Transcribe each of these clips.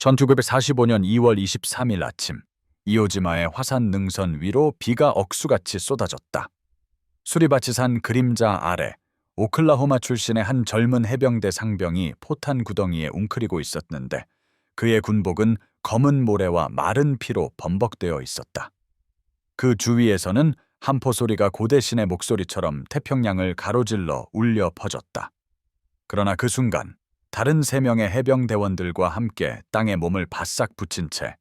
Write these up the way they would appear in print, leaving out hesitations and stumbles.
1945년 2월 23일 아침, 이오지마의 화산 능선 위로 비가 억수같이 쏟아졌다. 수리밭이 산 그림자 아래, 오클라호마 출신의 한 젊은 해병대 상병이 포탄 구덩이에 웅크리고 있었는데 그의 군복은 검은 모래와 마른 피로 범벅되어 있었다. 그 주위에서는 함포 소리가 고대신의 목소리처럼 태평양을 가로질러 울려 퍼졌다. 그러나 그 순간 다른 3명의 해병대원들과 함께 땅에 몸을 바싹 붙인 채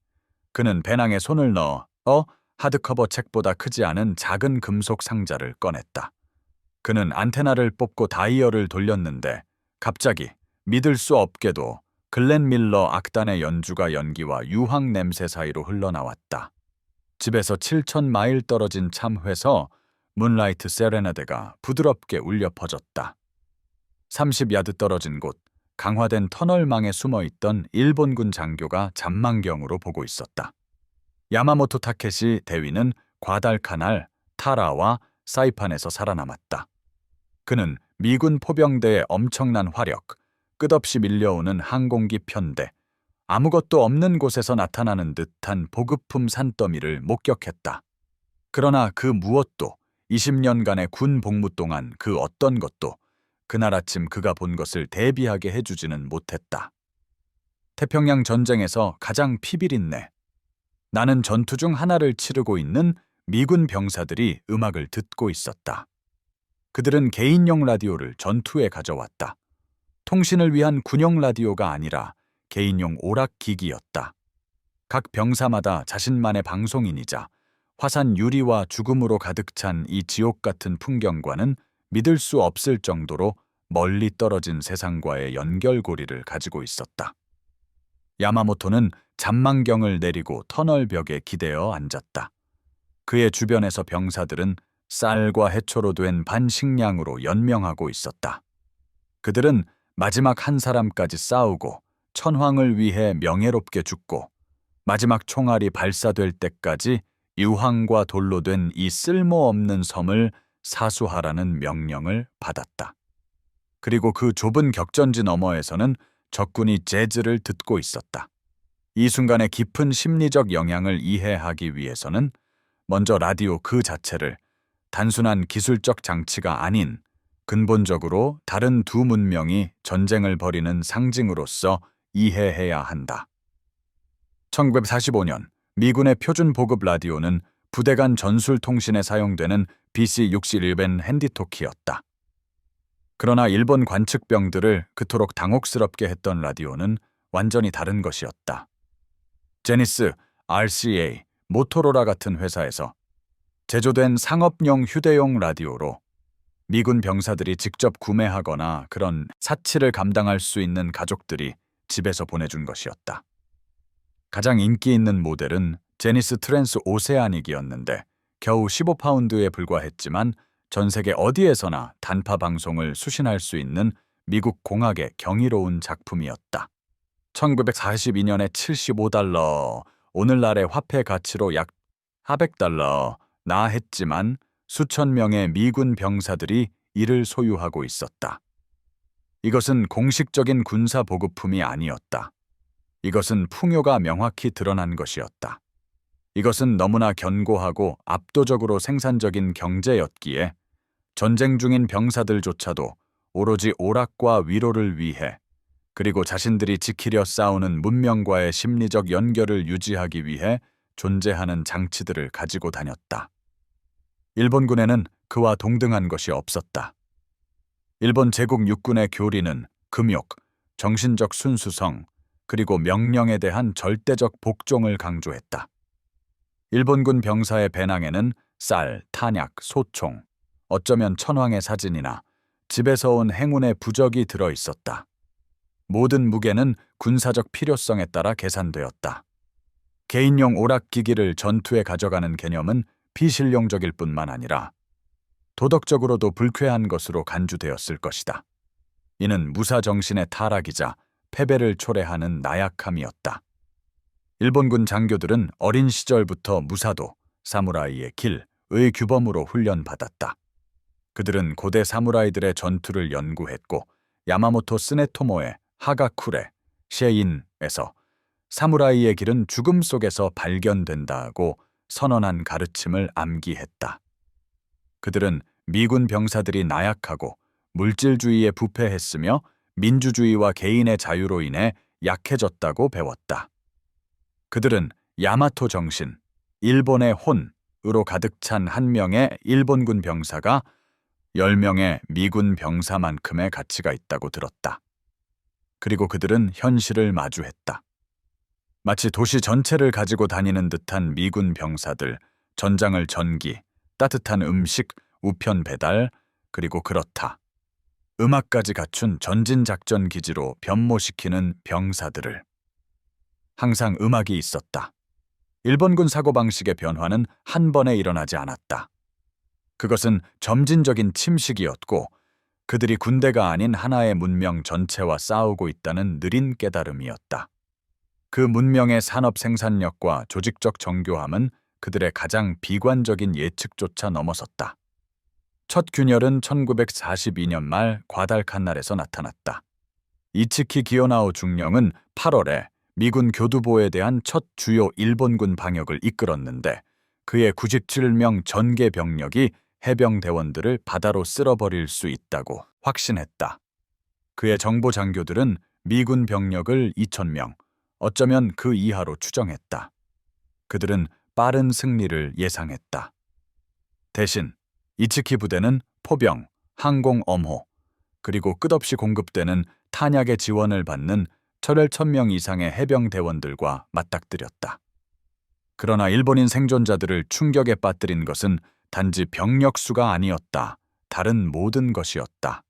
그는 배낭에 손을 넣어 하드커버 책보다 크지 않은 작은 금속 상자를 꺼냈다. 그는 안테나를 뽑고 다이얼을 돌렸는데 갑자기 믿을 수 없게도 글렌 밀러 악단의 연주가 연기와 유황 냄새 사이로 흘러나왔다. 집에서 7,000마일 떨어진 참회서 문라이트 세레나데가 부드럽게 울려 퍼졌다. 30야드 떨어진 곳, 강화된 터널망에 숨어있던 일본군 장교가 잔망경으로 보고 있었다. 야마모토 타케시 대위는 과달카날, 타라와 사이판에서 살아남았다. 그는 미군 포병대의 엄청난 화력, 끝없이 밀려오는 항공기 편대, 아무것도 없는 곳에서 나타나는 듯한 보급품 산더미를 목격했다. 그러나 그 무엇도 20년간의 군 복무 동안 그 어떤 것도 그날 아침 그가 본 것을 대비하게 해주지는 못했다. 태평양 전쟁에서 가장 피비린내. 나는 전투 중 하나를 치르고 있는 미군 병사들이 음악을 듣고 있었다. 그들은 개인용 라디오를 전투에 가져왔다. 통신을 위한 군용 라디오가 아니라 개인용 오락기기였다. 각 병사마다 자신만의 방송인이자 화산 유리와 죽음으로 가득 찬 이 지옥 같은 풍경과는 믿을 수 없을 정도로 멀리 떨어진 세상과의 연결고리를 가지고 있었다. 야마모토는 잔망경을 내리고 터널 벽에 기대어 앉았다. 그의 주변에서 병사들은 쌀과 해초로 된 반식량으로 연명하고 있었다. 그들은 마지막 한 사람까지 싸우고 천황을 위해 명예롭게 죽고 마지막 총알이 발사될 때까지 유황과 돌로 된 이 쓸모없는 섬을 사수하라는 명령을 받았다. 그리고 그 좁은 격전지 너머에서는 적군이 재즈를 듣고 있었다. 이 순간의 깊은 심리적 영향을 이해하기 위해서는 먼저 라디오 그 자체를 단순한 기술적 장치가 아닌 근본적으로 다른 두 문명이 전쟁을 벌이는 상징으로서 이해해야 한다. 1945년 미군의 표준 보급 라디오는 부대 간 전술 통신에 사용되는 BC-61밴 핸디토키였다. 그러나 일본 관측병들을 그토록 당혹스럽게 했던 라디오는 완전히 다른 것이었다. 제니스, RCA, 모토로라 같은 회사에서 제조된 상업용 휴대용 라디오로 미군 병사들이 직접 구매하거나 그런 사치를 감당할 수 있는 가족들이 집에서 보내준 것이었다. 가장 인기 있는 모델은 제니스 트랜스 오세아닉이었는데 겨우 15파운드에 불과했지만 전 세계 어디에서나 단파 방송을 수신할 수 있는 미국 공학의 경이로운 작품이었다. 1942년에 $75, 오늘날의 화폐 가치로 약 $400나 했지만 수천 명의 미군 병사들이 이를 소유하고 있었다. 이것은 공식적인 군사 보급품이 아니었다. 이것은 풍요가 명확히 드러난 것이었다. 이것은 너무나 견고하고 압도적으로 생산적인 경제였기에 전쟁 중인 병사들조차도 오로지 오락과 위로를 위해 그리고 자신들이 지키려 싸우는 문명과의 심리적 연결을 유지하기 위해 존재하는 장치들을 가지고 다녔다. 일본군에는 그와 동등한 것이 없었다. 일본 제국 육군의 교리는 금욕, 정신적 순수성, 그리고 명령에 대한 절대적 복종을 강조했다. 일본군 병사의 배낭에는 쌀, 탄약, 소총, 어쩌면 천황의 사진이나 집에서 온 행운의 부적이 들어 있었다. 모든 무게는 군사적 필요성에 따라 계산되었다. 개인용 오락기기를 전투에 가져가는 개념은 비실용적일 뿐만 아니라 도덕적으로도 불쾌한 것으로 간주되었을 것이다. 이는 무사정신의 타락이자 패배를 초래하는 나약함이었다. 일본군 장교들은 어린 시절부터 무사도, 사무라이의 길의 규범으로 훈련받았다. 그들은 고대 사무라이들의 전투를 연구했고 야마모토 스네토모의 하가쿠레, 셰인에서 사무라이의 길은 죽음 속에서 발견된다고 선언한 가르침을 암기했다. 그들은 미군 병사들이 나약하고 물질주의에 부패했으며 민주주의와 개인의 자유로 인해 약해졌다고 배웠다. 그들은 야마토 정신, 일본의 혼으로 가득 찬 한 명의 일본군 병사가 10명의 미군 병사만큼의 가치가 있다고 들었다. 그리고 그들은 현실을 마주했다. 마치 도시 전체를 가지고 다니는 듯한 미군 병사들, 전장을 전기, 따뜻한 음식, 우편 배달, 그리고 그렇다. 음악까지 갖춘 전진작전 기지로 변모시키는 병사들을. 항상 음악이 있었다. 일본군 사고방식의 변화는 한 번에 일어나지 않았다. 그것은 점진적인 침식이었고 그들이 군대가 아닌 하나의 문명 전체와 싸우고 있다는 느린 깨달음이었다. 그 문명의 산업 생산력과 조직적 정교함은 그들의 가장 비관적인 예측조차 넘어섰다. 첫 균열은 1942년 말 과달칸날에서 나타났다. 이츠키 기요나오 중령은 8월에 미군 교두보에 대한 첫 주요 일본군 방역을 이끌었는데 그의 97명 전개 병력이 해병대원들을 바다로 쓸어버릴 수 있다고 확신했다. 그의 정보 장교들은 미군 병력을 2,000명, 어쩌면 그 이하로 추정했다. 그들은 빠른 승리를 예상했다. 대신 이츠키 부대는 포병, 항공 엄호, 그리고 끝없이 공급되는 탄약의 지원을 받는 1,000명 이상의 해병대원들과 맞닥뜨렸다. 그러나 일본인 생존자들을 충격에 빠뜨린 것은 단지 병력 수가 아니었다. 다른 모든 것이었다.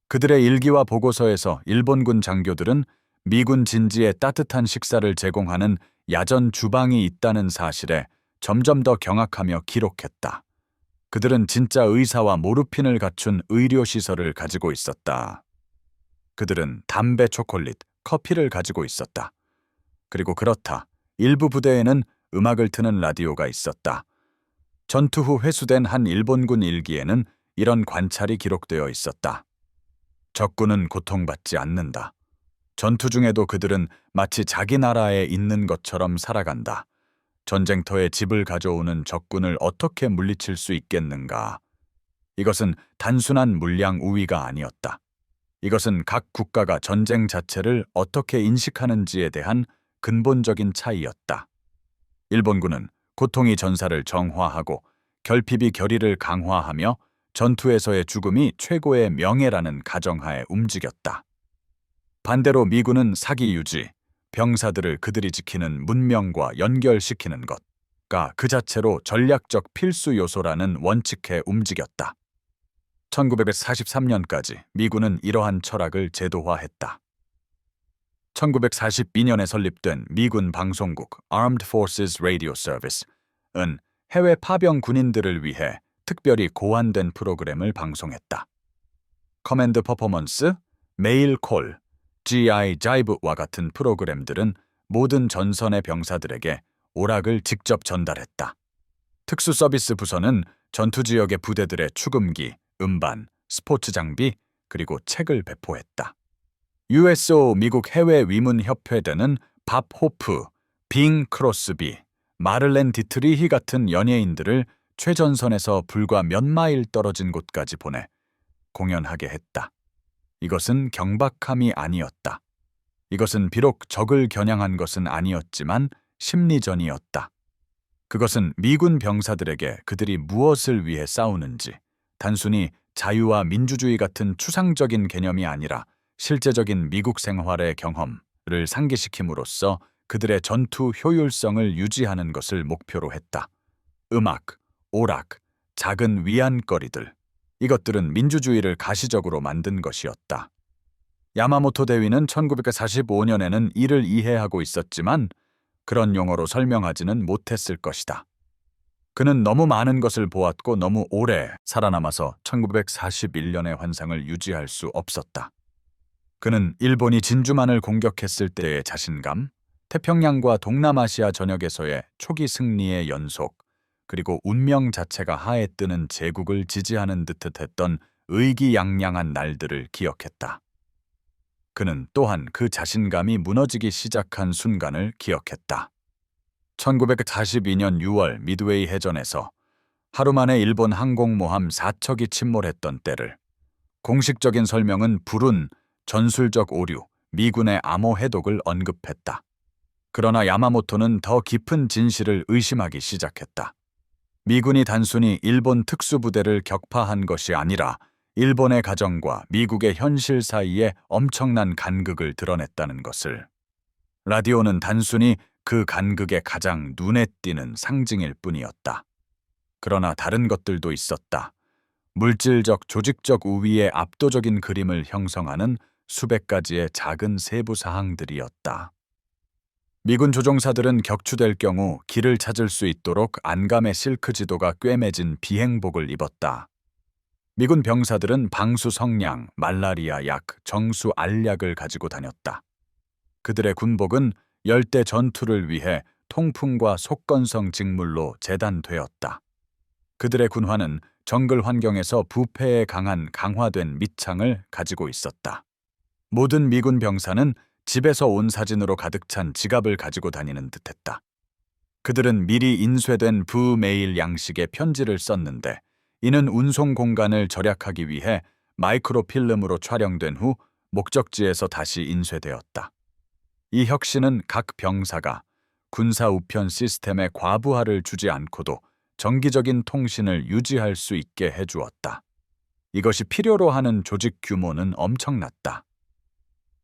그들의 일기와 보고서에서 일본군 장교들은 미군 진지에 따뜻한 식사를 제공하는 야전 주방이 있다는 사실에 점점 더 경악하며 기록했다. 그들은 진짜 의사와 모르핀을 갖춘 의료시설을 가지고 있었다. 그들은 담배, 초콜릿, 커피를 가지고 있었다. 그리고 그렇다. 일부 부대에는 음악을 트는 라디오가 있었다. 전투 후 회수된 한 일본군 일기에는 이런 관찰이 기록되어 있었다. 적군은 고통받지 않는다. 전투 중에도 그들은 마치 자기 나라에 있는 것처럼 살아간다. 전쟁터에 집을 가져오는 적군을 어떻게 물리칠 수 있겠는가? 이것은 단순한 물량 우위가 아니었다. 이것은 각 국가가 전쟁 자체를 어떻게 인식하는지에 대한 근본적인 차이였다. 일본군은 고통이 전사를 정화하고 결핍이 결의를 강화하며 전투에서의 죽음이 최고의 명예라는 가정하에 움직였다. 반대로 미군은 사기 유지, 병사들을 그들이 지키는 문명과 연결시키는 것가 그 자체로 전략적 필수 요소라는 원칙에 움직였다. 1943년까지 미군은 이러한 철학을 제도화했다. 1942년에 설립된 미군 방송국 Armed Forces Radio Service은 해외 파병 군인들을 위해 특별히 고안된 프로그램을 방송했다. 커맨드 퍼포먼스, 메일 콜, GI 자이브와 같은 프로그램들은 모든 전선의 병사들에게 오락을 직접 전달했다. 특수 서비스 부서는 전투 지역의 부대들의 추금기, 음반, 스포츠 장비, 그리고 책을 배포했다. USO 미국 해외 위문 협회대는 밥 호프, 빙 크로스비, 마를렌 디트리히 같은 연예인들을 최전선에서 불과 몇 마일 떨어진 곳까지 보내 공연하게 했다. 이것은 경박함이 아니었다. 이것은 비록 적을 겨냥한 것은 아니었지만 심리전이었다. 그것은 미군 병사들에게 그들이 무엇을 위해 싸우는지, 단순히 자유와 민주주의 같은 추상적인 개념이 아니라 실제적인 미국 생활의 경험을 상기시킴으로써 그들의 전투 효율성을 유지하는 것을 목표로 했다. 음악, 오락, 작은 위안거리들, 이것들은 민주주의를 가시적으로 만든 것이었다. 야마모토 대위는 1945년에는 이를 이해하고 있었지만 그런 용어로 설명하지는 못했을 것이다. 그는 너무 많은 것을 보았고 너무 오래 살아남아서 1941년의 환상을 유지할 수 없었다. 그는 일본이 진주만을 공격했을 때의 자신감, 태평양과 동남아시아 전역에서의 초기 승리의 연속, 그리고 운명 자체가 하에 뜨는 제국을 지지하는 듯했던 의기양양한 날들을 기억했다. 그는 또한 그 자신감이 무너지기 시작한 순간을 기억했다. 1942년 6월 미드웨이 해전에서 하루 만에 일본 항공모함 4척이 침몰했던 때를 공식적인 설명은 불운, 전술적 오류, 미군의 암호 해독을 언급했다. 그러나 야마모토는 더 깊은 진실을 의심하기 시작했다. 미군이 단순히 일본 특수부대를 격파한 것이 아니라 일본의 가정과 미국의 현실 사이에 엄청난 간극을 드러냈다는 것을. 라디오는 단순히 그 간극의 가장 눈에 띄는 상징일 뿐이었다. 그러나 다른 것들도 있었다. 물질적, 조직적 우위의 압도적인 그림을 형성하는 수백 가지의 작은 세부 사항들이었다. 미군 조종사들은 격추될 경우 길을 찾을 수 있도록 안감의 실크 지도가 꿰매진 비행복을 입었다. 미군 병사들은 방수 성냥, 말라리아 약, 정수 알약을 가지고 다녔다. 그들의 군복은 열대 전투를 위해 통풍과 속건성 직물로 재단되었다. 그들의 군화는 정글 환경에서 부패에 강한 강화된 밑창을 가지고 있었다. 모든 미군 병사는 집에서 온 사진으로 가득 찬 지갑을 가지고 다니는 듯했다. 그들은 미리 인쇄된 부메일 양식의 편지를 썼는데 이는 운송 공간을 절약하기 위해 마이크로필름으로 촬영된 후 목적지에서 다시 인쇄되었다. 이 혁신은 각 병사가 군사 우편 시스템의 과부하를 주지 않고도 정기적인 통신을 유지할 수 있게 해주었다. 이것이 필요로 하는 조직 규모는 엄청났다.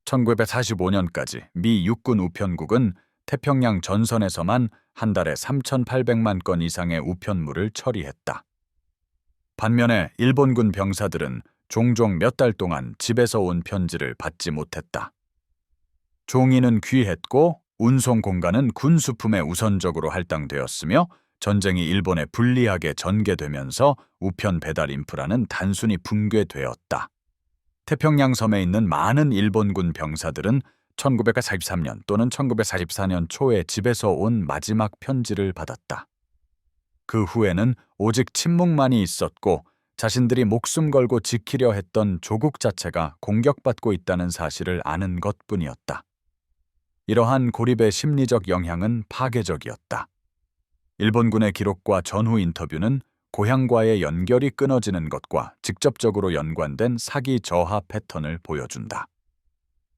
1945년까지 미 육군 우편국은 태평양 전선에서만 한 달에 3,800만 건 이상의 우편물을 처리했다. 반면에 일본군 병사들은 종종 몇 달 동안 집에서 온 편지를 받지 못했다. 종이는 귀했고 운송 공간은 군수품에 우선적으로 할당되었으며 전쟁이 일본에 불리하게 전개되면서 우편 배달 인프라는 단순히 붕괴되었다. 태평양 섬에 있는 많은 일본군 병사들은 1943년 또는 1944년 초에 집에서 온 마지막 편지를 받았다. 그 후에는 오직 침묵만이 있었고 자신들이 목숨 걸고 지키려 했던 조국 자체가 공격받고 있다는 사실을 아는 것뿐이었다. 이러한 고립의 심리적 영향은 파괴적이었다. 일본군의 기록과 전후 인터뷰는 고향과의 연결이 끊어지는 것과 직접적으로 연관된 사기 저하 패턴을 보여준다.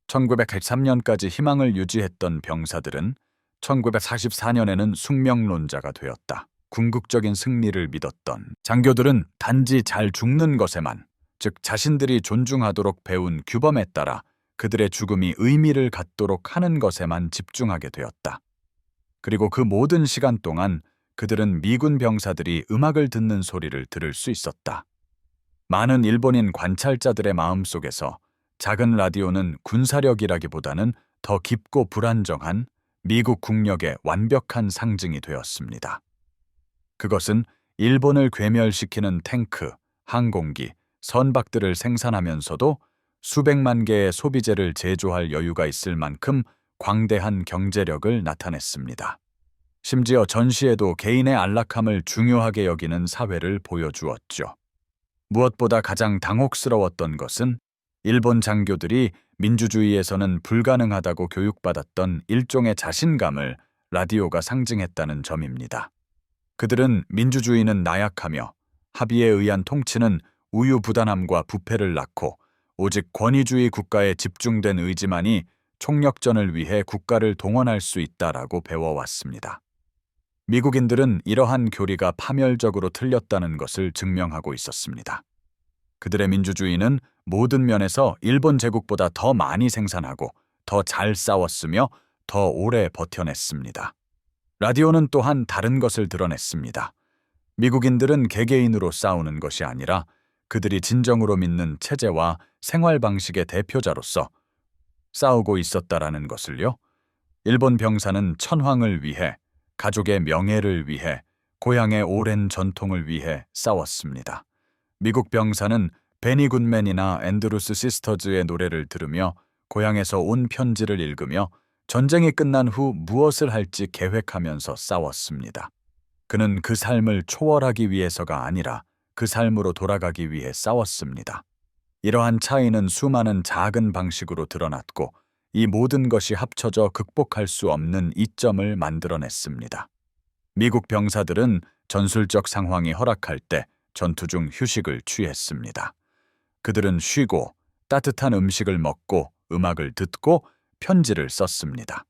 1983년까지 희망을 유지했던 병사들은 1944년에는 숙명론자가 되었다. 궁극적인 승리를 믿었던 장교들은 단지 잘 죽는 것에만, 즉 자신들이 존중하도록 배운 규범에 따라 그들의 죽음이 의미를 갖도록 하는 것에만 집중하게 되었다. 그리고 그 모든 시간 동안 그들은 미군 병사들이 음악을 듣는 소리를 들을 수 있었다. 많은 일본인 관찰자들의 마음속에서 작은 라디오는 군사력이라기보다는 더 깊고 불안정한 미국 국력의 완벽한 상징이 되었습니다. 그것은 일본을 괴멸시키는 탱크, 항공기, 선박들을 생산하면서도 수백만 개의 소비재를 제조할 여유가 있을 만큼 광대한 경제력을 나타냈습니다. 심지어 전시에도 개인의 안락함을 중요하게 여기는 사회를 보여주었죠. 무엇보다 가장 당혹스러웠던 것은 일본 장교들이 민주주의에서는 불가능하다고 교육받았던 일종의 자신감을 라디오가 상징했다는 점입니다. 그들은 민주주의는 나약하며 합의에 의한 통치는 우유부단함과 부패를 낳고 오직 권위주의 국가에 집중된 의지만이 총력전을 위해 국가를 동원할 수 있다라고 배워왔습니다. 미국인들은 이러한 교리가 파멸적으로 틀렸다는 것을 증명하고 있었습니다. 그들의 민주주의는 모든 면에서 일본 제국보다 더 많이 생산하고 더 잘 싸웠으며 더 오래 버텨냈습니다. 라디오는 또한 다른 것을 드러냈습니다. 미국인들은 개개인으로 싸우는 것이 아니라 그들이 진정으로 믿는 체제와 생활 방식의 대표자로서 싸우고 있었다라는 것을요. 일본 병사는 천황을 위해, 가족의 명예를 위해, 고향의 오랜 전통을 위해 싸웠습니다. 미국 병사는 베니 굿맨이나 앤드루스 시스터즈의 노래를 들으며 고향에서 온 편지를 읽으며 전쟁이 끝난 후 무엇을 할지 계획하면서 싸웠습니다. 그는 그 삶을 초월하기 위해서가 아니라 그 삶으로 돌아가기 위해 싸웠습니다. 이러한 차이는 수많은 작은 방식으로 드러났고 이 모든 것이 합쳐져 극복할 수 없는 이점을 만들어냈습니다. 미국 병사들은 전술적 상황이 허락할 때 전투 중 휴식을 취했습니다. 그들은 쉬고 따뜻한 음식을 먹고 음악을 듣고 편지를 썼습니다.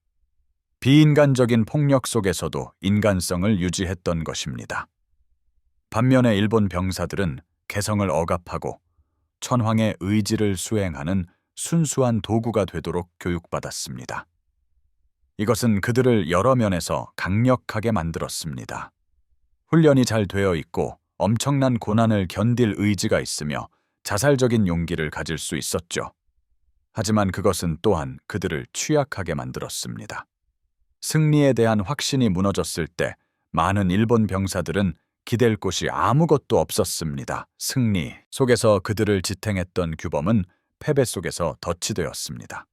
비인간적인 폭력 속에서도 인간성을 유지했던 것입니다. 반면에 일본 병사들은 개성을 억압하고 천황의 의지를 수행하는 순수한 도구가 되도록 교육받았습니다. 이것은 그들을 여러 면에서 강력하게 만들었습니다. 훈련이 잘 되어 있고 엄청난 고난을 견딜 의지가 있으며 자살적인 용기를 가질 수 있었죠. 하지만 그것은 또한 그들을 취약하게 만들었습니다. 승리에 대한 확신이 무너졌을 때 많은 일본 병사들은 기댈 곳이 아무것도 없었습니다. 승리 속에서 그들을 지탱했던 규범은 패배 속에서 덫이 되었습니다.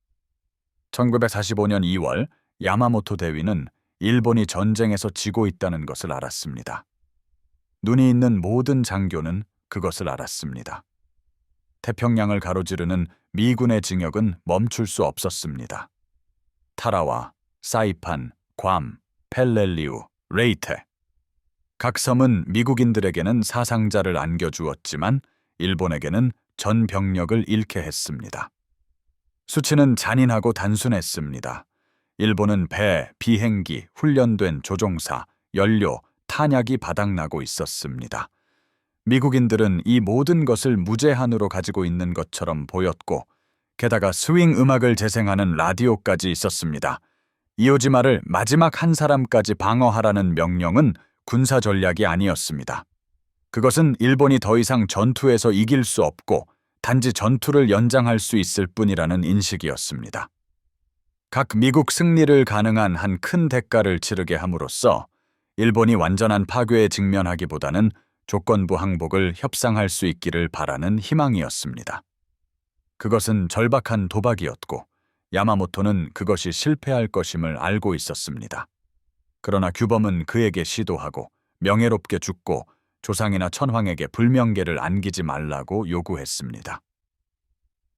1945년 2월 야마모토 대위는 일본이 전쟁에서 지고 있다는 것을 알았습니다. 눈이 있는 모든 장교는 그것을 알았습니다. 태평양을 가로지르는 미군의 진격은 멈출 수 없었습니다. 타라와, 사이판, 괌, 펠렐리우, 레이테. 각 섬은 미국인들에게는 사상자를 안겨주었지만 일본에게는 전 병력을 잃게 했습니다. 수치는 잔인하고 단순했습니다. 일본은 배, 비행기, 훈련된 조종사, 연료, 탄약이 바닥나고 있었습니다. 미국인들은 이 모든 것을 무제한으로 가지고 있는 것처럼 보였고 게다가 스윙 음악을 재생하는 라디오까지 있었습니다. 이오지마를 마지막 한 사람까지 방어하라는 명령은 군사 전략이 아니었습니다. 그것은 일본이 더 이상 전투에서 이길 수 없고 단지 전투를 연장할 수 있을 뿐이라는 인식이었습니다. 각 미국 승리를 가능한 한 큰 대가를 치르게 함으로써 일본이 완전한 파괴에 직면하기보다는 조건부 항복을 협상할 수 있기를 바라는 희망이었습니다. 그것은 절박한 도박이었고 야마모토는 그것이 실패할 것임을 알고 있었습니다. 그러나 규범은 그에게 시도하고 명예롭게 죽고 조상이나 천황에게 불명예를 안기지 말라고 요구했습니다.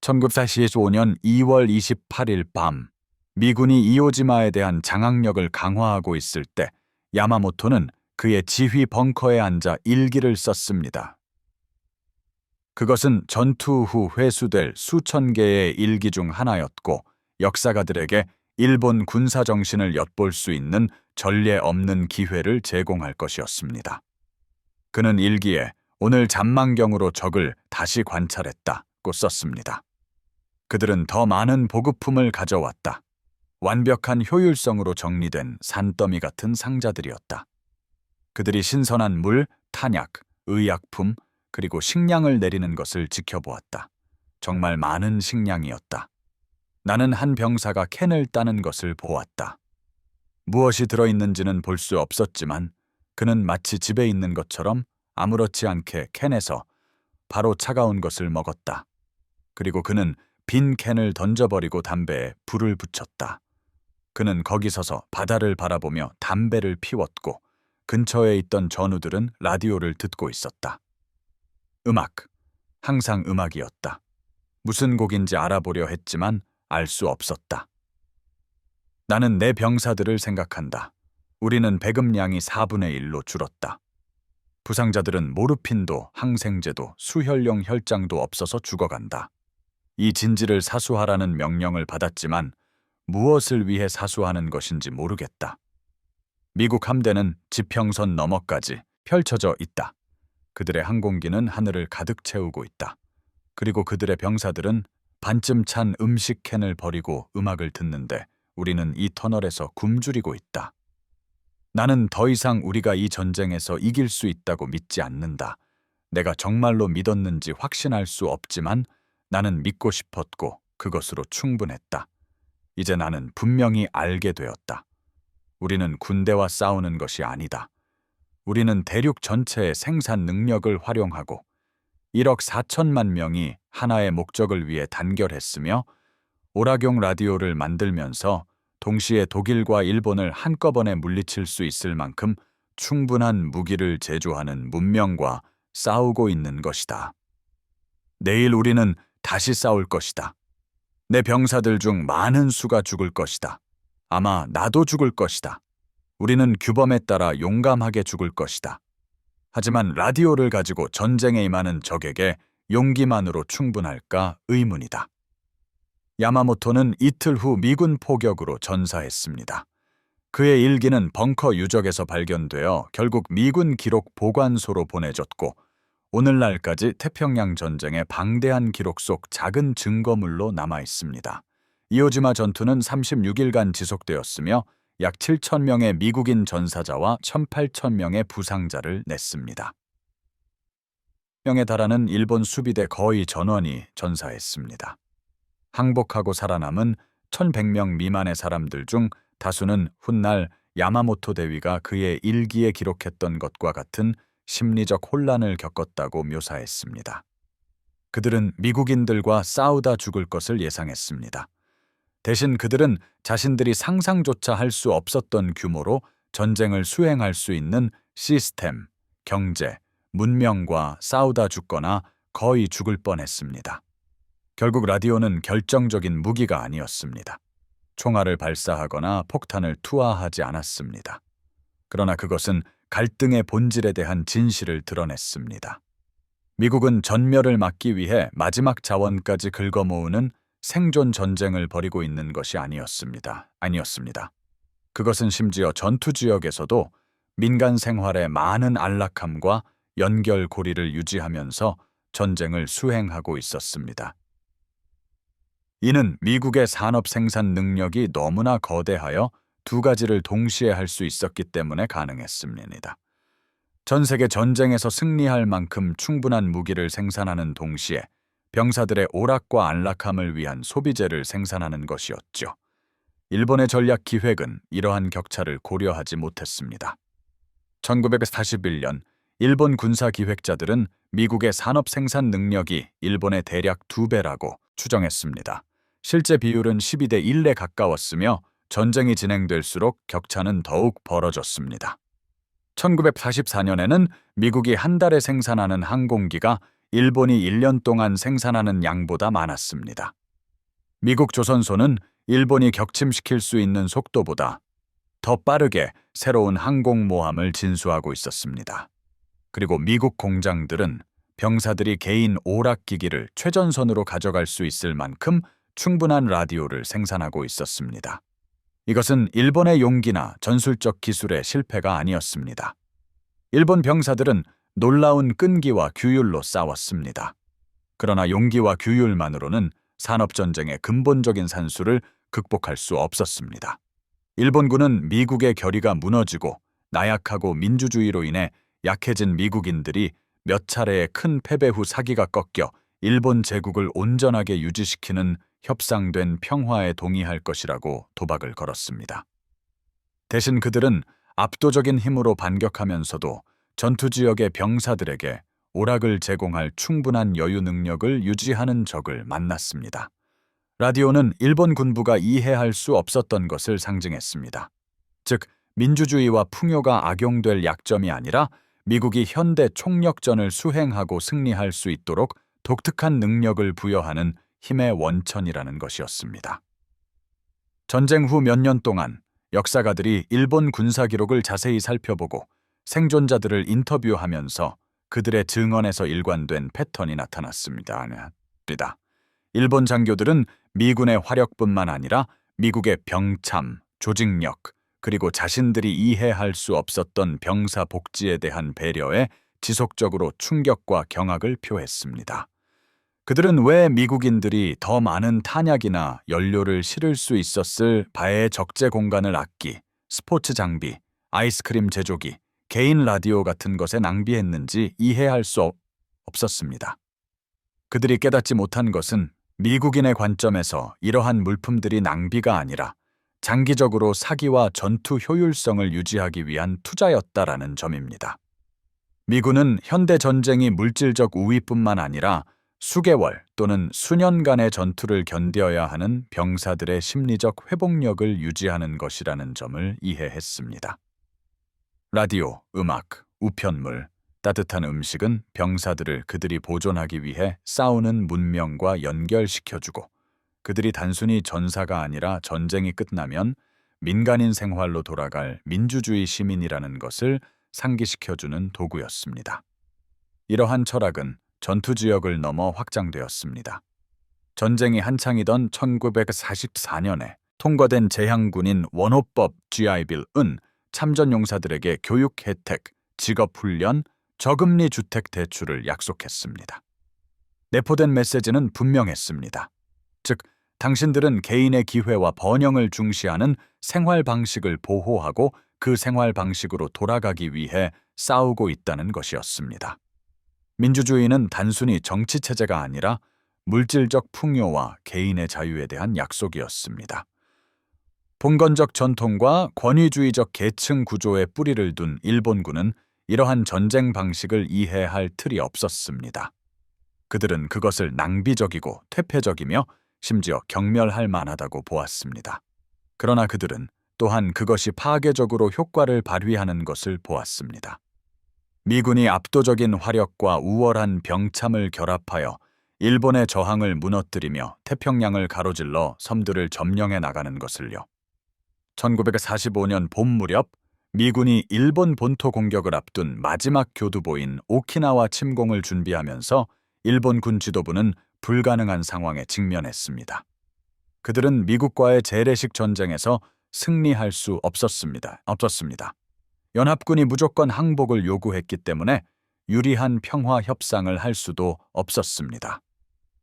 1945년 2월 28일 밤 미군이 이오지마에 대한 장악력을 강화하고 있을 때 야마모토는 그의 지휘 벙커에 앉아 일기를 썼습니다. 그것은 전투 후 회수될 수천 개의 일기 중 하나였고 역사가들에게 일본 군사 정신을 엿볼 수 있는 전례 없는 기회를 제공할 것이었습니다. 그는 일기에 오늘 잔망경으로 적을 다시 관찰했다고 썼습니다. 그들은 더 많은 보급품을 가져왔다. 완벽한 효율성으로 정리된 산더미 같은 상자들이었다. 그들이 신선한 물, 탄약, 의약품, 그리고 식량을 내리는 것을 지켜보았다. 정말 많은 식량이었다. 나는 한 병사가 캔을 따는 것을 보았다. 무엇이 들어있는지는 볼 수 없었지만 그는 마치 집에 있는 것처럼 아무렇지 않게 캔에서 바로 차가운 것을 먹었다. 그리고 그는 빈 캔을 던져버리고 담배에 불을 붙였다. 그는 거기 서서 바다를 바라보며 담배를 피웠고 근처에 있던 전우들은 라디오를 듣고 있었다. 음악, 항상 음악이었다. 무슨 곡인지 알아보려 했지만 알 수 없었다. 나는 내 병사들을 생각한다. 우리는 배급량이 4분의 1로 줄었다. 부상자들은 모르핀도 항생제도 수혈용 혈장도 없어서 죽어간다. 이 진지를 사수하라는 명령을 받았지만 무엇을 위해 사수하는 것인지 모르겠다. 미국 함대는 지평선 너머까지 펼쳐져 있다. 그들의 항공기는 하늘을 가득 채우고 있다. 그리고 그들의 병사들은 반쯤 찬 음식 캔을 버리고 음악을 듣는데 우리는 이 터널에서 굶주리고 있다. 나는 더 이상 우리가 이 전쟁에서 이길 수 있다고 믿지 않는다. 내가 정말로 믿었는지 확신할 수 없지만 나는 믿고 싶었고 그것으로 충분했다. 이제 나는 분명히 알게 되었다. 우리는 군대와 싸우는 것이 아니다. 우리는 대륙 전체의 생산 능력을 활용하고 1억 4천만 명이 하나의 목적을 위해 단결했으며 오라경 라디오를 만들면서 동시에 독일과 일본을 한꺼번에 물리칠 수 있을 만큼 충분한 무기를 제조하는 문명과 싸우고 있는 것이다. 내일 우리는 다시 싸울 것이다. 내 병사들 중 많은 수가 죽을 것이다. 아마 나도 죽을 것이다. 우리는 규범에 따라 용감하게 죽을 것이다. 하지만 라디오를 가지고 전쟁에 임하는 적에게 용기만으로 충분할까 의문이다. 야마모토는 이틀 후 미군 포격으로 전사했습니다. 그의 일기는 벙커 유적에서 발견되어 결국 미군 기록 보관소로 보내졌고 오늘날까지 태평양 전쟁의 방대한 기록 속 작은 증거물로 남아 있습니다. 이오지마 전투는 36일간 지속되었으며 약 7,000명의 미국인 전사자와 1,800명의 부상자를 냈습니다. 명에 달하는 일본 수비대 거의 전원이 전사했습니다. 항복하고 살아남은 1,100명 미만의 사람들 중 다수는 훗날 야마모토 대위가 그의 일기에 기록했던 것과 같은 심리적 혼란을 겪었다고 묘사했습니다. 그들은 미국인들과 싸우다 죽을 것을 예상했습니다. 대신 그들은 자신들이 상상조차 할 수 없었던 규모로 전쟁을 수행할 수 있는 시스템, 경제, 문명과 싸우다 죽거나 거의 죽을 뻔했습니다. 결국 라디오는 결정적인 무기가 아니었습니다. 총알을 발사하거나 폭탄을 투하하지 않았습니다. 그러나 그것은 갈등의 본질에 대한 진실을 드러냈습니다. 미국은 전멸을 막기 위해 마지막 자원까지 긁어모으는 생존 전쟁을 벌이고 있는 것이 아니었습니다. 그것은 심지어 전투 지역에서도 민간 생활의 많은 안락함과 연결고리를 유지하면서 전쟁을 수행하고 있었습니다. 이는 미국의 산업 생산 능력이 너무나 거대하여 두 가지를 동시에 할 수 있었기 때문에 가능했습니다. 전 세계 전쟁에서 승리할 만큼 충분한 무기를 생산하는 동시에 병사들의 오락과 안락함을 위한 소비재를 생산하는 것이었죠. 일본의 전략 기획은 이러한 격차를 고려하지 못했습니다. 1941년 일본 군사 기획자들은 미국의 산업 생산 능력이 일본의 대략 2배라고 추정했습니다. 실제 비율은 12대 1에 가까웠으며 전쟁이 진행될수록 격차는 더욱 벌어졌습니다. 1944년에는 미국이 한 달에 생산하는 항공기가 일본이 1년 동안 생산하는 양보다 많았습니다. 미국 조선소는 일본이 격침시킬 수 있는 속도보다 더 빠르게 새로운 항공모함을 진수하고 있었습니다. 그리고 미국 공장들은 병사들이 개인 오락기기를 최전선으로 가져갈 수 있을 만큼 충분한 라디오를 생산하고 있었습니다. 이것은 일본의 용기나 전술적 기술의 실패가 아니었습니다. 일본 병사들은 놀라운 끈기와 규율로 싸웠습니다. 그러나 용기와 규율만으로는 산업전쟁의 근본적인 산수를 극복할 수 없었습니다. 일본군은 미국의 결의가 무너지고 나약하고 민주주의로 인해 약해진 미국인들이 몇 차례의 큰 패배 후 사기가 꺾여 일본 제국을 온전하게 유지시키는 협상된 평화에 동의할 것이라고 도박을 걸었습니다. 대신 그들은 압도적인 힘으로 반격하면서도 전투 지역의 병사들에게 오락을 제공할 충분한 여유 능력을 유지하는 적을 만났습니다. 라디오는 일본 군부가 이해할 수 없었던 것을 상징했습니다. 즉, 민주주의와 풍요가 악용될 약점이 아니라 미국이 현대 총력전을 수행하고 승리할 수 있도록 독특한 능력을 부여하는 힘의 원천이라는 것이었습니다. 전쟁 후 몇 년 동안 역사가들이 일본 군사 기록을 자세히 살펴보고 생존자들을 인터뷰하면서 그들의 증언에서 일관된 패턴이 나타났습니다. 일본 장교들은 미군의 화력뿐만 아니라 미국의 병참, 조직력, 그리고 자신들이 이해할 수 없었던 병사 복지에 대한 배려에 지속적으로 충격과 경악을 표했습니다. 그들은 왜 미국인들이 더 많은 탄약이나 연료를 실을 수 있었을 바에 적재 공간을 아끼, 스포츠 장비, 아이스크림 제조기, 개인 라디오 같은 것에 낭비했는지 이해할 수 없었습니다. 그들이 깨닫지 못한 것은 미국인의 관점에서 이러한 물품들이 낭비가 아니라 장기적으로 사기와 전투 효율성을 유지하기 위한 투자였다라는 점입니다. 미군은 현대 전쟁이 물질적 우위뿐만 아니라 수개월 또는 수년간의 전투를 견뎌야 하는 병사들의 심리적 회복력을 유지하는 것이라는 점을 이해했습니다. 라디오, 음악, 우편물, 따뜻한 음식은 병사들을 그들이 보존하기 위해 싸우는 문명과 연결시켜주고, 그들이 단순히 전사가 아니라 전쟁이 끝나면 민간인 생활로 돌아갈 민주주의 시민이라는 것을 상기시켜주는 도구였습니다. 이러한 철학은 전투 지역을 넘어 확장되었습니다. 전쟁이 한창이던 1944년에 통과된 제향군인 원호법 GI빌은 참전 용사들에게 교육 혜택, 직업 훈련, 저금리 주택 대출을 약속했습니다. 내포된 메시지는 분명했습니다. 즉, 당신들은 개인의 기회와 번영을 중시하는 생활 방식을 보호하고 그 생활 방식으로 돌아가기 위해 싸우고 있다는 것이었습니다. 민주주의는 단순히 정치 체제가 아니라 물질적 풍요와 개인의 자유에 대한 약속이었습니다. 봉건적 전통과 권위주의적 계층 구조에 뿌리를 둔 일본군은 이러한 전쟁 방식을 이해할 틀이 없었습니다. 그들은 그것을 낭비적이고 퇴폐적이며 심지어 경멸할 만하다고 보았습니다. 그러나 그들은 또한 그것이 파괴적으로 효과를 발휘하는 것을 보았습니다. 미군이 압도적인 화력과 우월한 병참을 결합하여 일본의 저항을 무너뜨리며 태평양을 가로질러 섬들을 점령해 나가는 것을요. 1945년 봄 무렵 미군이 일본 본토 공격을 앞둔 마지막 교두보인 오키나와 침공을 준비하면서 일본군 지도부는 불가능한 상황에 직면했습니다. 그들은 미국과의 재래식 전쟁에서 승리할 수 없었습니다. 연합군이 무조건 항복을 요구했기 때문에 유리한 평화 협상을 할 수도 없었습니다.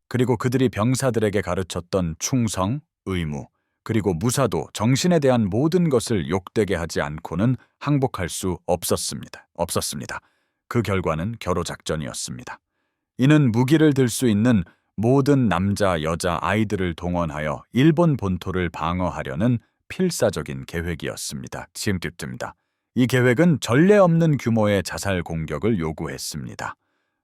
그리고 그들이 병사들에게 가르쳤던 충성, 의무, 그리고 무사도 정신에 대한 모든 것을 욕되게 하지 않고는 항복할 수 없었습니다. 그 결과는 겨루작전이었습니다. 이는 무기를 들 수 있는 모든 남자, 여자, 아이들을 동원하여 일본 본토를 방어하려는 필사적인 계획이었습니다. 이 계획은 전례 없는 규모의 자살 공격을 요구했습니다.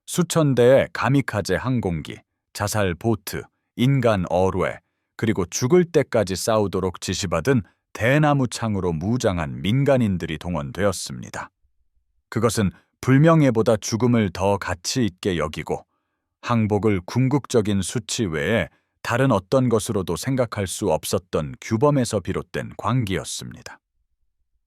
수천 대의 가미카제 항공기, 자살 보트, 인간 어뢰, 그리고 죽을 때까지 싸우도록 지시받은 대나무 창으로 무장한 민간인들이 동원되었습니다. 그것은 불명예보다 죽음을 더 가치 있게 여기고 항복을 궁극적인 수치 외에 다른 어떤 것으로도 생각할 수 없었던 규범에서 비롯된 광기였습니다.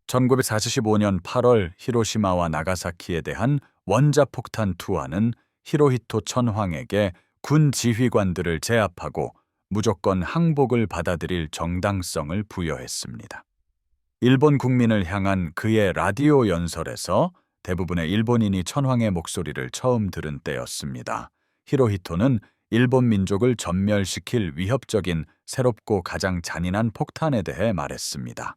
1945년 8월 히로시마와 나가사키에 대한 원자폭탄 투하는 히로히토 천황에게 군 지휘관들을 제압하고 무조건 항복을 받아들일 정당성을 부여했습니다. 일본 국민을 향한 그의 라디오 연설에서 대부분의 일본인이 천황의 목소리를 처음 들은 때였습니다. 히로히토는 일본 민족을 전멸시킬 위협적인 새롭고 가장 잔인한 폭탄에 대해 말했습니다.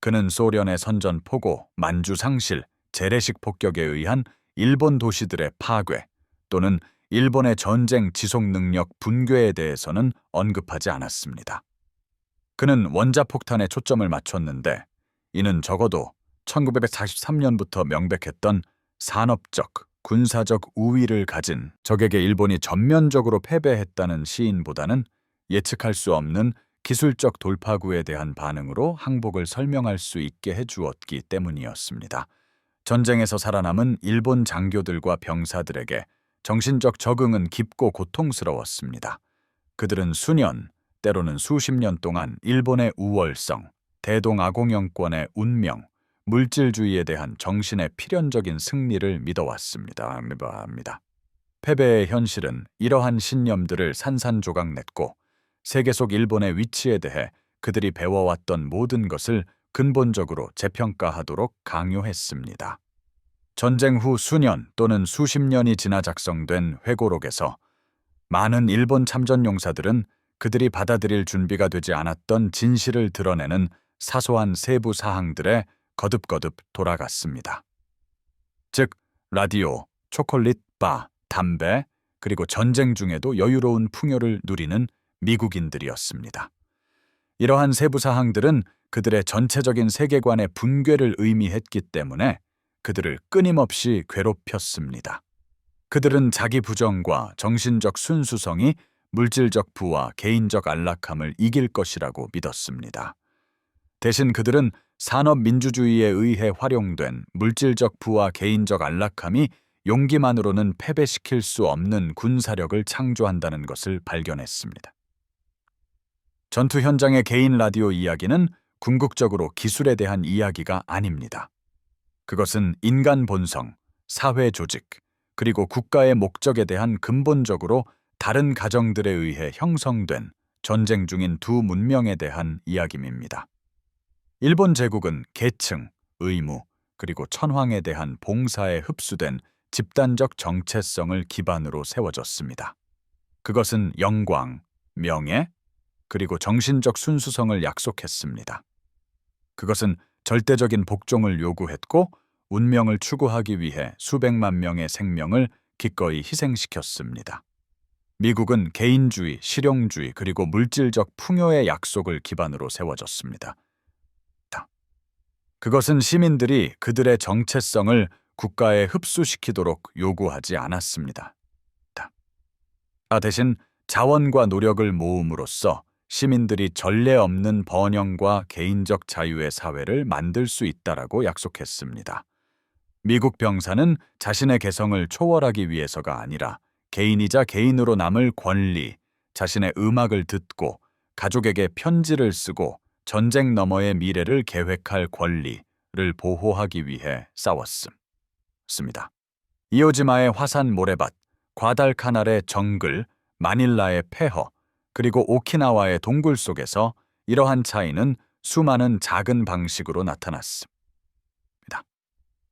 그는 소련의 선전포고, 만주상실, 재래식 폭격에 의한 일본 도시들의 파괴 또는 일본의 전쟁 지속 능력 붕괴에 대해서는 언급하지 않았습니다. 그는 원자폭탄에 초점을 맞췄는데 이는 적어도 1943년부터 명백했던 산업적, 군사적 우위를 가진 적에게 일본이 전면적으로 패배했다는 시인보다는 예측할 수 없는 기술적 돌파구에 대한 반응으로 항복을 설명할 수 있게 해주었기 때문이었습니다. 전쟁에서 살아남은 일본 장교들과 병사들에게 정신적 적응은 깊고 고통스러웠습니다. 그들은 수년, 때로는 수십 년 동안 일본의 우월성, 대동아공영권의 운명, 물질주의에 대한 정신의 필연적인 승리를 믿어왔습니다. 패배의 현실은 이러한 신념들을 산산조각냈고 세계 속 일본의 위치에 대해 그들이 배워왔던 모든 것을 근본적으로 재평가하도록 강요했습니다. 전쟁 후 수년 또는 수십 년이 지나 작성된 회고록에서 많은 일본 참전용사들은 그들이 받아들일 준비가 되지 않았던 진실을 드러내는 사소한 세부 사항들에 거듭거듭 돌아갔습니다. 즉, 라디오, 초콜릿 바, 담배, 그리고 전쟁 중에도 여유로운 풍요를 누리는 미국인들이었습니다. 이러한 세부 사항들은 그들의 전체적인 세계관의 붕괴를 의미했기 때문에 그들을 끊임없이 괴롭혔습니다. 그들은 자기 부정과 정신적 순수성이 물질적 부와 개인적 안락함을 이길 것이라고 믿었습니다. 대신 그들은 산업민주주의에 의해 활용된 물질적 부와 개인적 안락함이 용기만으로는 패배시킬 수 없는 군사력을 창조한다는 것을 발견했습니다. 전투 현장의 개인 라디오 이야기는 궁극적으로 기술에 대한 이야기가 아닙니다. 그것은 인간 본성, 사회 조직, 그리고 국가의 목적에 대한 근본적으로 다른 가정들에 의해 형성된 전쟁 중인 두 문명에 대한 이야기입니다. 일본 제국은 계층, 의무, 그리고 천황에 대한 봉사에 흡수된 집단적 정체성을 기반으로 세워졌습니다. 그것은 영광, 명예, 그리고 정신적 순수성을 약속했습니다. 그것은 절대적인 복종을 요구했고 운명을 추구하기 위해 수백만 명의 생명을 기꺼이 희생시켰습니다. 미국은 개인주의, 실용주의, 그리고 물질적 풍요의 약속을 기반으로 세워졌습니다. 그것은 시민들이 그들의 정체성을 국가에 흡수시키도록 요구하지 않았습니다. 대신 자원과 노력을 모음으로써 시민들이 전례 없는 번영과 개인적 자유의 사회를 만들 수 있다라고 약속했습니다. 미국 병사는 자신의 개성을 초월하기 위해서가 아니라 개인이자 개인으로 남을 권리, 자신의 음악을 듣고 가족에게 편지를 쓰고 전쟁 너머의 미래를 계획할 권리를 보호하기 위해 싸웠습니다. 이오지마의 화산 모래밭, 과달카날의 정글, 마닐라의 폐허, 그리고 오키나와의 동굴 속에서 이러한 차이는 수많은 작은 방식으로 나타났습니다.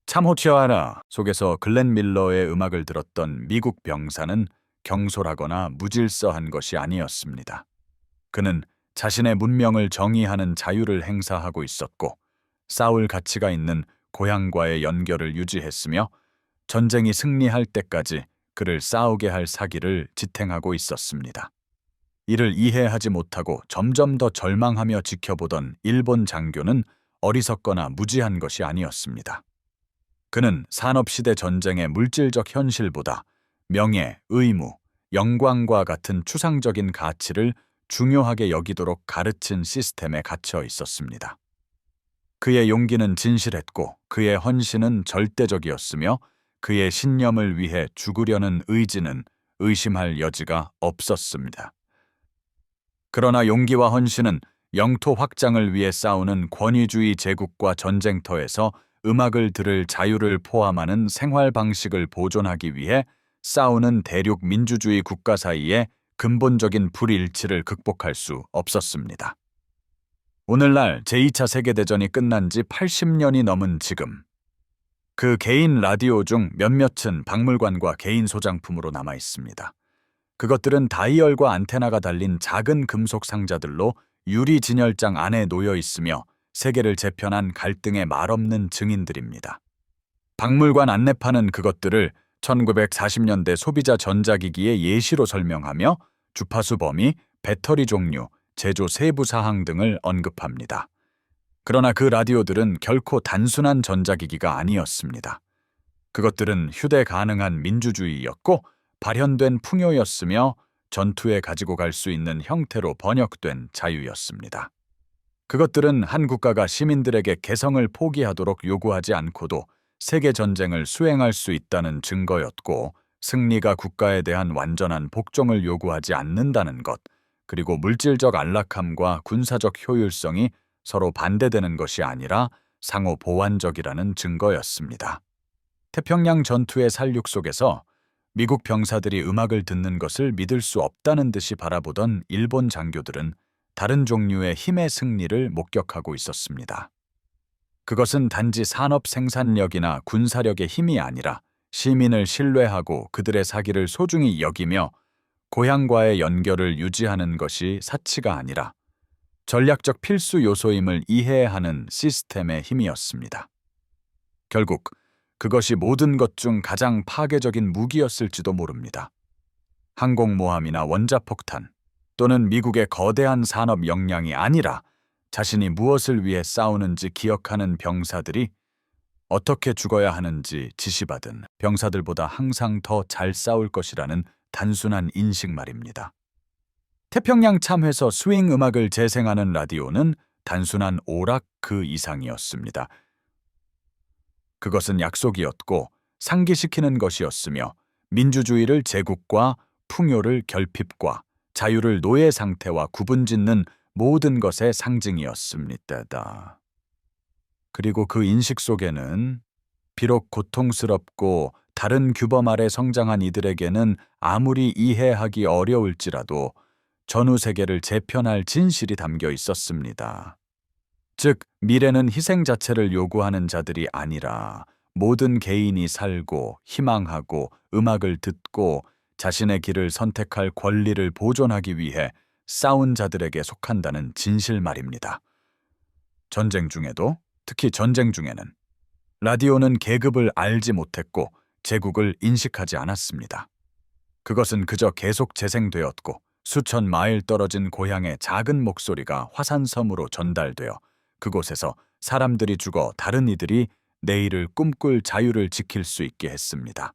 참호치아하나 속에서 글렌 밀러의 음악을 들었던 미국 병사는 경솔하거나 무질서한 것이 아니었습니다. 그는 자신의 문명을 정의하는 자유를 행사하고 있었고 싸울 가치가 있는 고향과의 연결을 유지했으며 전쟁이 승리할 때까지 그를 싸우게 할 사기를 지탱하고 있었습니다. 이를 이해하지 못하고 점점 더 절망하며 지켜보던 일본 장교는 어리석거나 무지한 것이 아니었습니다. 그는 산업시대 전쟁의 물질적 현실보다 명예, 의무, 영광과 같은 추상적인 가치를 중요하게 여기도록 가르친 시스템에 갇혀 있었습니다. 그의 용기는 진실했고 그의 헌신은 절대적이었으며 그의 신념을 위해 죽으려는 의지는 의심할 여지가 없었습니다. 그러나 용기와 헌신은 영토 확장을 위해 싸우는 권위주의 제국과 전쟁터에서 음악을 들을 자유를 포함하는 생활 방식을 보존하기 위해 싸우는 대륙 민주주의 국가 사이에 근본적인 불일치를 극복할 수 없었습니다. 오늘날 제2차 세계대전이 끝난 지 80년이 넘은 지금, 그 개인 라디오 중 몇몇은 박물관과 개인 소장품으로 남아 있습니다. 그것들은 다이얼과 안테나가 달린 작은 금속 상자들로 유리 진열장 안에 놓여 있으며 세계를 재편한 갈등의 말없는 증인들입니다. 박물관 안내판은 그것들을 1940년대 소비자 전자기기의 예시로 설명하며 주파수 범위, 배터리 종류, 제조 세부 사항 등을 언급합니다. 그러나 그 라디오들은 결코 단순한 전자기기가 아니었습니다. 그것들은 휴대 가능한 민주주의였고 발현된 풍요였으며 전투에 가지고 갈 수 있는 형태로 번역된 자유였습니다. 그것들은 한 국가가 시민들에게 개성을 포기하도록 요구하지 않고도 세계 전쟁을 수행할 수 있다는 증거였고 승리가 국가에 대한 완전한 복종을 요구하지 않는다는 것, 그리고 물질적 안락함과 군사적 효율성이 서로 반대되는 것이 아니라 상호 보완적이라는 증거였습니다. 태평양 전투의 살육 속에서 미국 병사들이 음악을 듣는 것을 믿을 수 없다는 듯이 바라보던 일본 장교들은 다른 종류의 힘의 승리를 목격하고 있었습니다. 그것은 단지 산업 생산력이나 군사력의 힘이 아니라 시민을 신뢰하고 그들의 사기를 소중히 여기며 고향과의 연결을 유지하는 것이 사치가 아니라 전략적 필수 요소임을 이해하는 시스템의 힘이었습니다. 결국 그것이 모든 것 중 가장 파괴적인 무기였을지도 모릅니다. 항공모함이나 원자폭탄 또는 미국의 거대한 산업 역량이 아니라 자신이 무엇을 위해 싸우는지 기억하는 병사들이 어떻게 죽어야 하는지 지시받은 병사들보다 항상 더 잘 싸울 것이라는 단순한 인식 말입니다. 태평양 참회서 스윙 음악을 재생하는 라디오는 단순한 오락 그 이상이었습니다. 그것은 약속이었고 상기시키는 것이었으며 민주주의를 제국과 풍요를 결핍과 자유를 노예 상태와 구분짓는 모든 것의 상징이었습니다. 그리고 그 인식 속에는 비록 고통스럽고 다른 규범 아래 성장한 이들에게는 아무리 이해하기 어려울지라도 전후 세계를 재편할 진실이 담겨 있었습니다. 즉, 미래는 희생 자체를 요구하는 자들이 아니라 모든 개인이 살고 희망하고 음악을 듣고 자신의 길을 선택할 권리를 보존하기 위해 싸운 자들에게 속한다는 진실 말입니다. 전쟁 중에도, 특히 전쟁 중에는 라디오는 계급을 알지 못했고 제국을 인식하지 않았습니다. 그것은 그저 계속 재생되었고 수천 마일 떨어진 고향의 작은 목소리가 화산섬으로 전달되어 그곳에서 사람들이 죽어 다른 이들이 내일을 꿈꿀 자유를 지킬 수 있게 했습니다.